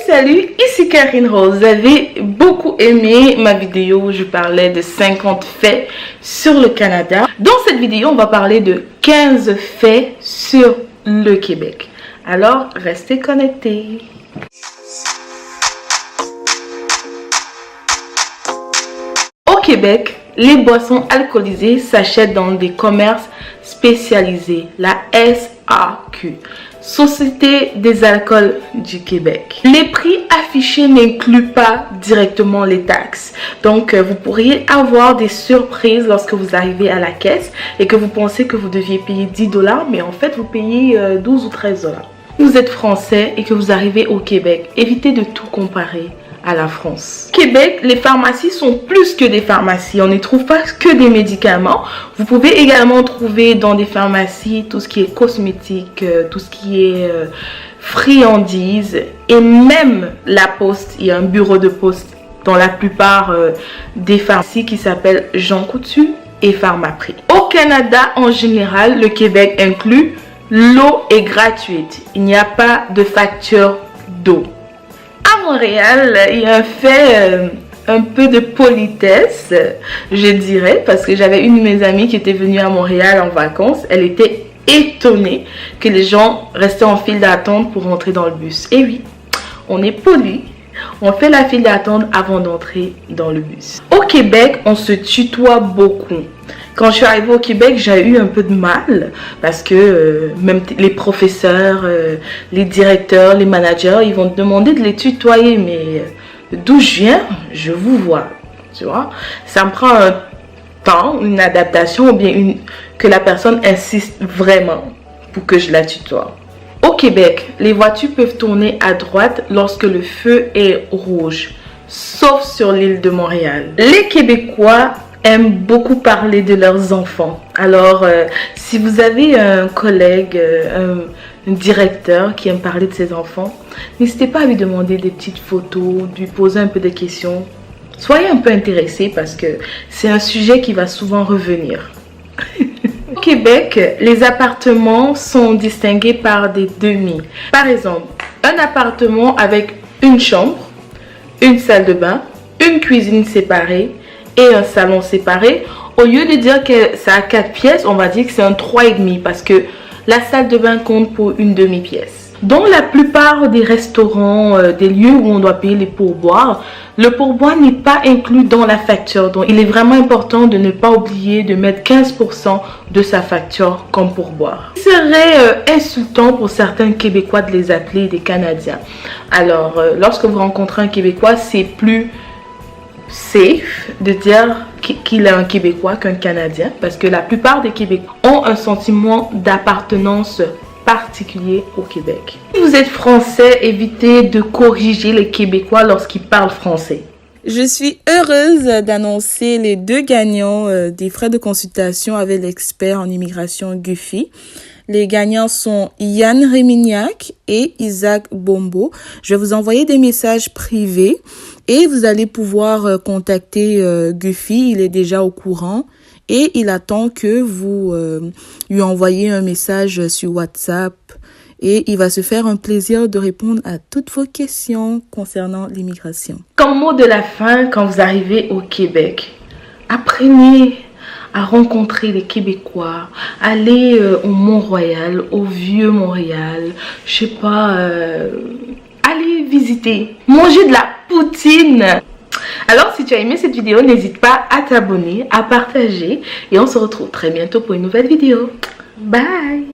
Salut, ici Karine Rose. Vous avez beaucoup aimé ma vidéo où je parlais de 50 faits sur le Canada. Dans cette vidéo, on va parler de 15 faits sur le Québec. Alors, restez connectés. Au Québec, les boissons alcoolisées s'achètent dans des commerces spécialisés, la SAQ, Société des alcools du Québec. Les prix affichés n'incluent pas directement les taxes. Donc, vous pourriez avoir des surprises lorsque vous arrivez à la caisse et que vous pensez que vous deviez payer 10 $, mais en fait, vous payez 12 ou 13 $. Vous êtes français et que vous arrivez au Québec, évitez de tout comparer à la France. Au Québec, les pharmacies sont plus que des pharmacies. On n'y trouve pas que des médicaments. Vous pouvez également trouver dans des pharmacies tout ce qui est cosmétique, tout ce qui est friandises et même la poste. Il y a un bureau de poste dans la plupart des pharmacies qui s'appelle Jean Coutu et Pharmaprix. Au Canada en général, le Québec inclus, l'eau est gratuite. Il n'y a pas de facture d'eau. À Montréal, il y a un fait un peu de politesse, je dirais, parce que j'avais une de mes amies qui était venue à Montréal en vacances. Elle était étonnée que les gens restaient en file d'attente pour rentrer dans le bus. Et oui, on est poli, on fait la file d'attente avant d'entrer dans le bus. Au Québec, on se tutoie beaucoup. Quand je suis arrivée au Québec, j'ai eu un peu de mal parce que même les professeurs, les directeurs, les managers, ils vont te demander de les tutoyer. Mais d'où je viens, je vous vois. Tu vois, ça me prend un temps, une adaptation ou bien que la personne insiste vraiment pour que je la tutoie. Au Québec, les voitures peuvent tourner à droite lorsque le feu est rouge, sauf sur l'île de Montréal. Les Québécois aiment beaucoup parler de leurs enfants. Alors, si vous avez un collègue, un directeur qui aime parler de ses enfants, n'hésitez pas à lui demander des petites photos, lui poser un peu de questions. Soyez un peu intéressé parce que c'est un sujet qui va souvent revenir. Au Québec, les appartements sont distingués par des demi. Par exemple, un appartement avec une chambre, une salle de bain, une cuisine séparée et un salon séparé. Au lieu de dire que ça a 4 pièces, on va dire que c'est un 3,5 parce que la salle de bain compte pour une demi-pièce. Dans la plupart des restaurants, des lieux où on doit payer les pourboires, le pourboire n'est pas inclus dans la facture. Donc, il est vraiment important de ne pas oublier de mettre 15% de sa facture comme pourboire. Il serait insultant pour certains Québécois de les appeler des Canadiens. Alors, lorsque vous rencontrez un Québécois, c'est plus safe de dire qu'il est un Québécois qu'un Canadien parce que la plupart des Québécois ont un sentiment d'appartenance particulier au Québec. Si vous êtes français, évitez de corriger les Québécois lorsqu'ils parlent français. Je suis heureuse d'annoncer les 2 gagnants des frais de consultation avec l'expert en immigration Guffy. Les gagnants sont Yann Rémignac et Isaac Bombo. Je vais vous envoyer des messages privés et vous allez pouvoir contacter Guffy. Il est déjà au courant et il attend que vous lui envoyiez un message sur WhatsApp et il va se faire un plaisir de répondre à toutes vos questions concernant l'immigration. Comme mot de la fin, quand vous arrivez au Québec, apprenez à rencontrer les Québécois, aller au Mont-Royal, au Vieux Montréal, je sais pas, aller visiter, manger de la poutine. Alors, si tu as aimé cette vidéo, n'hésite pas à t'abonner, à partager et on se retrouve très bientôt pour une nouvelle vidéo. Bye!